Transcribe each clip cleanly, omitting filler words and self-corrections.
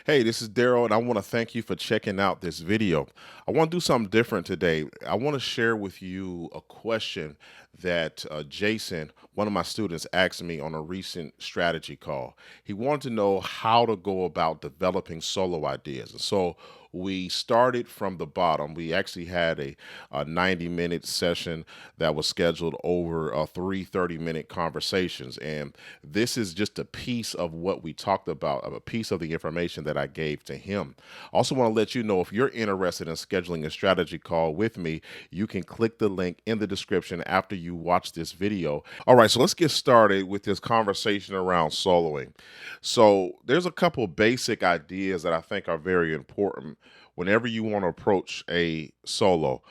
Hey, this is Daryl, and I want to thank you for checking out this video. I want to do something different today. I want to share with you a question that Jason, one of my students, asked me on a recent strategy call. He wanted to know how to go about developing solo ideas. And so we started from the bottom. We actually had a 90-minute session that was scheduled over three 30-minute conversations. And this is just a piece of what we talked about, of a piece of the information that I gave to him. Also want to let you know, if you're interested in scheduling a strategy call with me, you can click the link in the description after you watch this video. All right, so let's get started with this conversation around soloing. So there's a couple basic ideas that I think are very important whenever you want to approach a solo.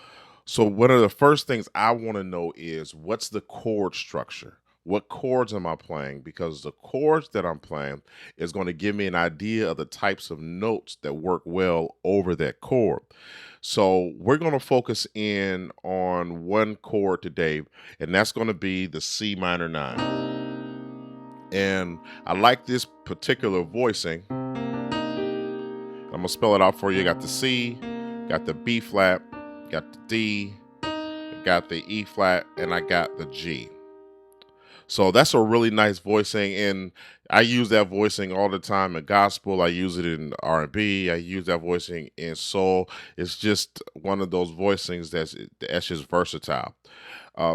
So one of the first things I want to know is, what's the chord structure? What chords am I playing? Because the chords that I'm playing is going to give me an idea of the types of notes that work well over that chord. So we're going to focus in on one chord today, and that's going to be the C minor 9. And I like this particular voicing. I'm going to spell it out for you. Got the C, got the B flat, got the D, got the E flat, and I got the G. So that's a really nice voicing, and I use that voicing all the time in gospel. I use it in R&B. I use that voicing in soul. It's just one of those voicings that's just versatile.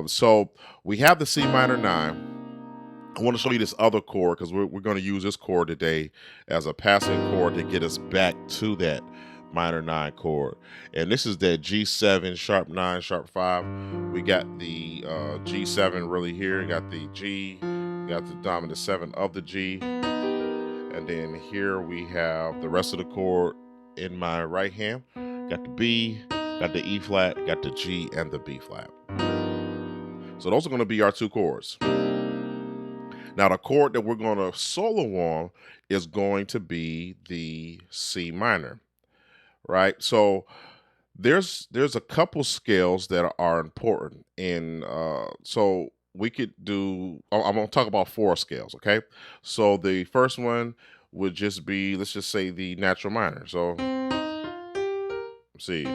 So we have the C minor 9. I want to show you this other chord because we're going to use this chord today as a passing chord to get us back to that minor 9 chord. And this is that G7, sharp 9, sharp 5. We got the G7 really here. Got the G, got the dominant 7 of the G. And then here we have the rest of the chord in my right hand. Got the B, got the E flat, got the G, and the B flat. So those are going to be our two chords. Now, the chord that we're going to solo on is going to be the C minor, right? So there's a couple scales that are important, and so we could do. I'm going to talk about four scales, okay? So the first one would just be, let's just say, the natural minor. So let's see.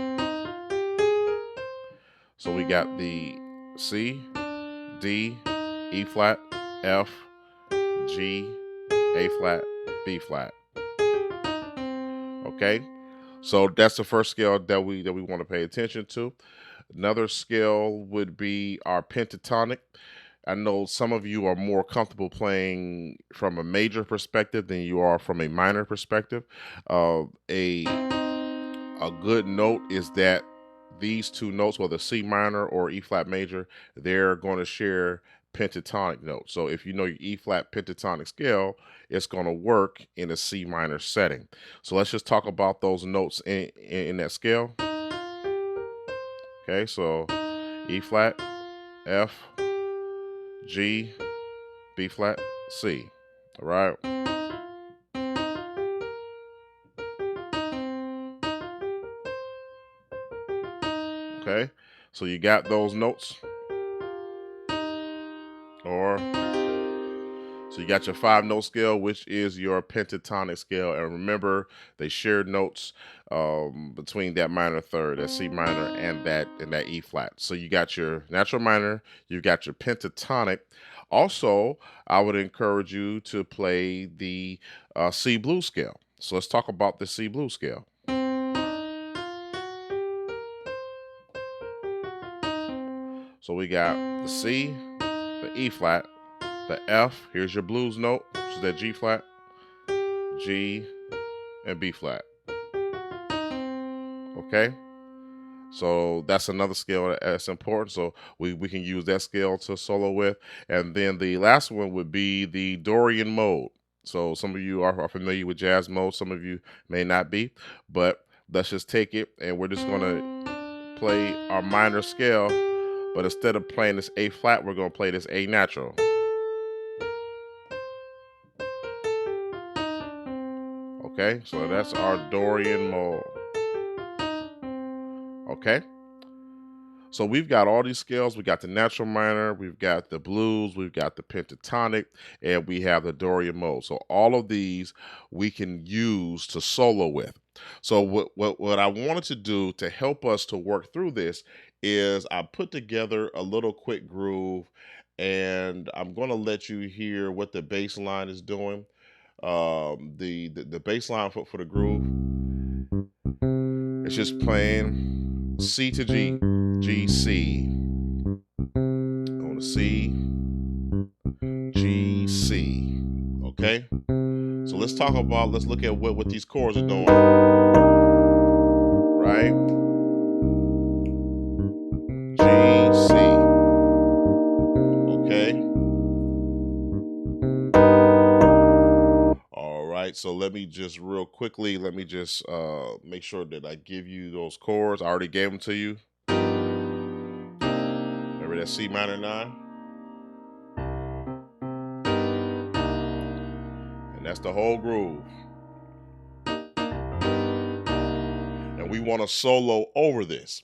So we got the C, D, E flat, F, G, A flat, B flat. Okay, so that's the first scale that we want to pay attention to. Another scale would be our pentatonic. I know some of you are more comfortable playing from a major perspective than you are from a minor perspective. A good note is that these two notes, whether C minor or E flat major, they're going to share pentatonic notes. So if you know your E flat pentatonic scale, it's going to work in a C minor setting. So let's just talk about those notes in that scale. Okay, so E flat, F, G, B flat, C. All right. Okay, so you got those notes, or so you got your 5-note scale, which is your pentatonic scale. And remember, they share notes between that minor third, that C minor, and that E flat. So you got your natural minor, you got your pentatonic. Also, I would encourage you to play the C blues scale. So let's talk about the C blues scale. So we got the C, the E flat, the F. Here's your blues note, which is that G flat, G, and B flat. Okay, so that's another scale that's important. So we can use that scale to solo with. And then the last one would be the Dorian mode. So some of you are familiar with jazz mode, some of you may not be, but let's just take it and we're just going to play our minor scale, but instead of playing this A flat, we're going to play this A natural. Okay, so that's our Dorian mode. Okay, So we've got all these scales. We got the natural minor, we've got the blues, we've got the pentatonic, and we have the Dorian mode. So all of these we can use to solo with. So what I wanted to do to help us to work through this is I put together a little quick groove, and I'm going to let you hear what the bass line is doing. The bass line for the groove, it's just playing C to G, G, C, on the C, G, C. Okay? So let's look at what these chords are doing. Right? G, C. Okay? All right, so let me just real quickly, make sure that I give you those chords. I already gave them to you. Remember that C minor 9? And that's the whole groove. And we want to solo over this.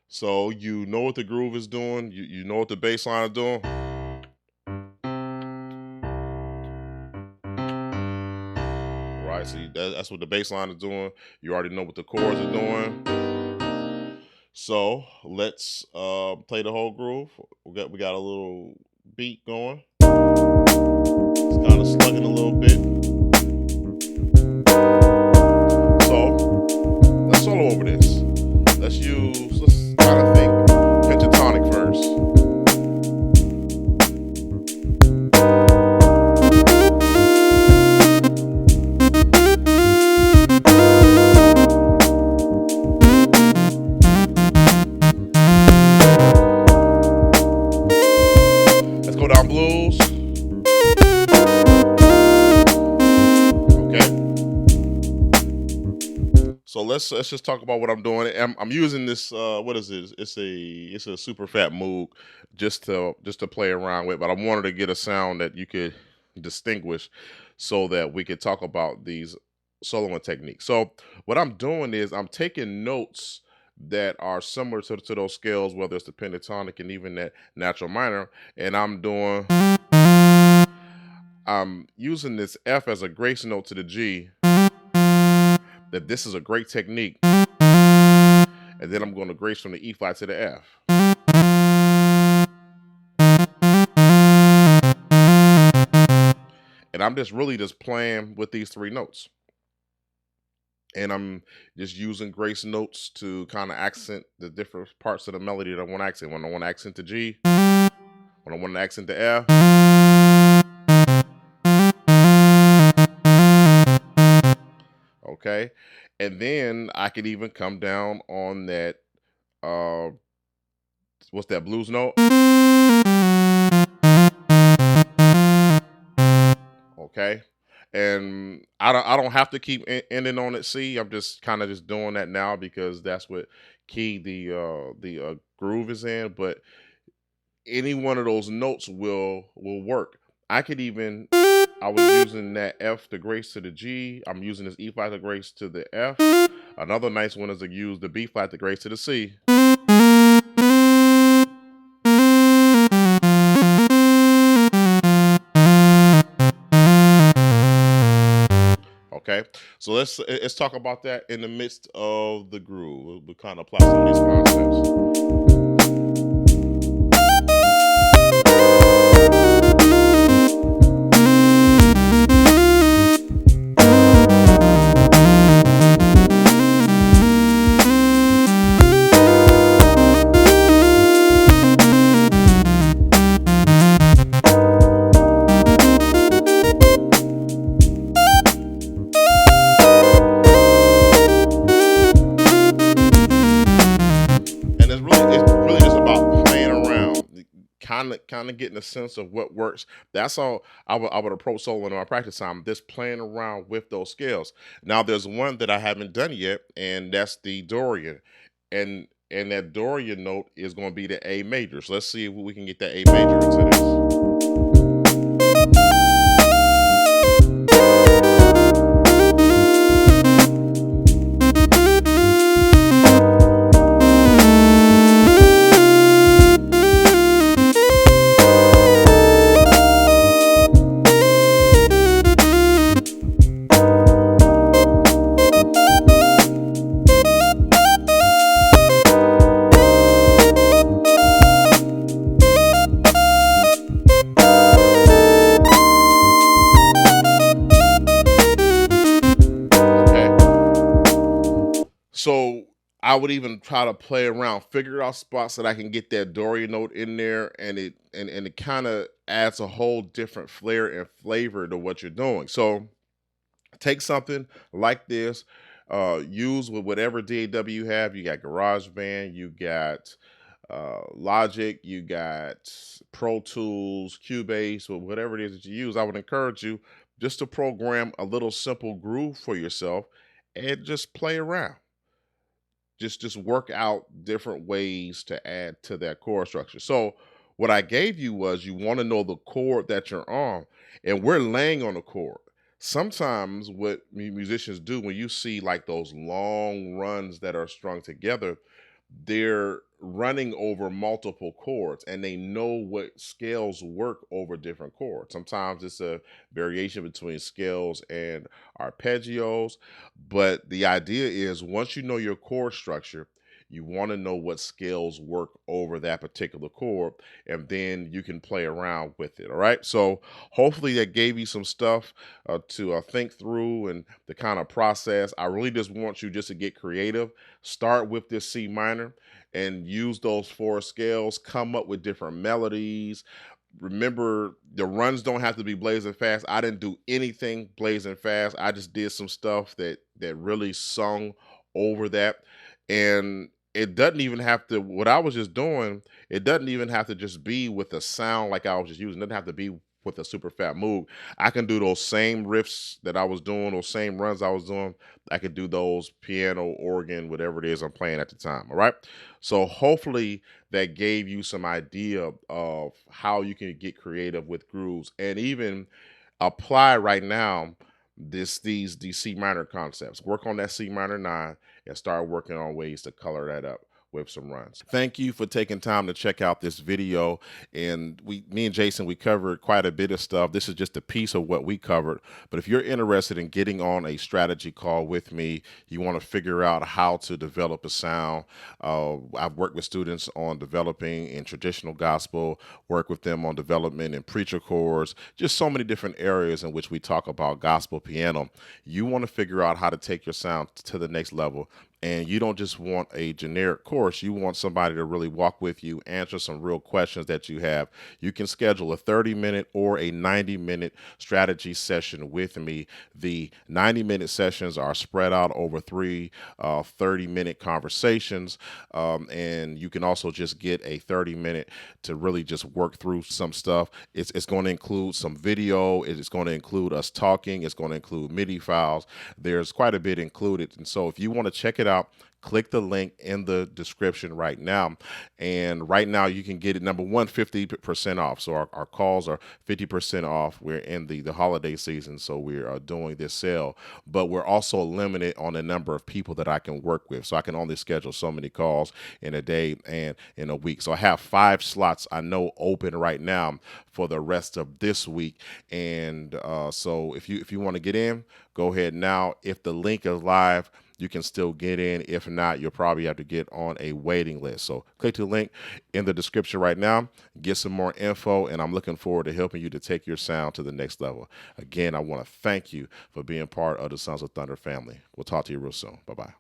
So you know what the groove is doing. You know what the bass line is doing. Right, so that's what the bass line is doing. You already know what the chords are doing. So let's play the whole groove. We got a little beat going. It's kind of slugging a little bit. So let's solo over this. Let's kind of think pentatonic first. Let's go down blues. Okay. So let's just talk about what I'm doing. I'm using this. What is it? It's a super fat Moog just to play around with. But I wanted to get a sound that you could distinguish, so that we could talk about these soloing techniques. So what I'm doing is I'm taking notes that are similar to those scales, whether it's the pentatonic and even that natural minor, and I'm using this F as a grace note to the G. That this is a great technique, and then I'm going to grace from the E flat to the F. And I'm just really playing with these 3 notes. And I'm just using grace notes to kind of accent the different parts of the melody that I want to accent. When I want to accent the G, when I want to accent the F. Okay, and then I could even come down on that, what's that blues note? Okay, and I don't have to keep ending on it C. I'm just kind of just doing that now because that's what key the groove is in. But any one of those notes will work. I was using that F to grace to the G. I'm using this E flat to grace to the F. Another nice one is to use the B flat to grace to the C. Okay, so let's talk about that in the midst of the groove. We'll kind of apply some of these concepts. It's really just about playing around, kind of getting a sense of what works. That's all I would approach solo in my practice time, just playing around with those scales. Now there's one that I haven't done yet, and that's the Dorian. And that Dorian note is going to be the A major. So let's see if we can get that A major into this. So I would even try to play around, figure out spots that I can get that Dory note in there, and it kind of adds a whole different flair and flavor to what you're doing. So take something like this, use with whatever DAW you have. You got GarageBand, you got Logic, you got Pro Tools, Cubase, or whatever it is that you use. I would encourage you just to program a little simple groove for yourself and just play around. Just work out different ways to add to that chord structure. So what I gave you was, you want to know the chord that you're on, and we're laying on a chord. Sometimes what musicians do, when you see like those long runs that are strung together, they're running over multiple chords and they know what scales work over different chords. Sometimes it's a variation between scales and arpeggios, but the idea is, once you know your chord structure, you want to know what scales work over that particular chord, and then you can play around with it. All right. So hopefully that gave you some stuff to think through and the kind of process. I really just want you just to get creative. Start with this C minor and use those four scales, come up with different melodies. Remember, the runs don't have to be blazing fast. I didn't do anything blazing fast. I just did some stuff that really sung over that. And it doesn't even have to, what I was just doing, it doesn't even have to just be with a sound like I was just using. It doesn't have to be with a super fat move. I can do those same riffs that I was doing, those same runs I was doing. I could do those piano, organ, whatever it is I'm playing at the time. All right. So hopefully that gave you some idea of how you can get creative with grooves, and even apply right now these C minor concepts. Work on that C minor 9 and start working on ways to color that up with some runs. Thank you for taking time to check out this video. And me and Jason, we covered quite a bit of stuff. This is just a piece of what we covered. But if you're interested in getting on a strategy call with me, you want to figure out how to develop a sound. I've worked with students on developing in traditional gospel, work with them on development in preacher chords, just so many different areas in which we talk about gospel piano. You want to figure out how to take your sound to the next level. And you don't just want a generic course. You want somebody to really walk with you, answer some real questions that you have. You can schedule a 30-minute or a 90-minute strategy session with me. The 90-minute sessions are spread out over three 30-minute conversations. And you can also just get a 30-minute to really just work through some stuff. It's going to include some video. It's going to include us talking. It's going to include MIDI files. There's quite a bit included. And so if you want to check it out, click the link in the description right now. And right now you can get it, number one, 50% off. So our calls are 50% off. We're in the holiday season, so we're doing this sale. But we're also limited on the number of people that I can work with. So I can only schedule so many calls in a day and in a week. So I have 5 slots I know open right now for the rest of this week. And so if you want to get in, go ahead now. If the link is live, you can still get in. If not, you'll probably have to get on a waiting list. So click the link in the description right now, get some more info, and I'm looking forward to helping you to take your sound to the next level. Again, I want to thank you for being part of the Sons of Thunder family. We'll talk to you real soon. Bye-bye.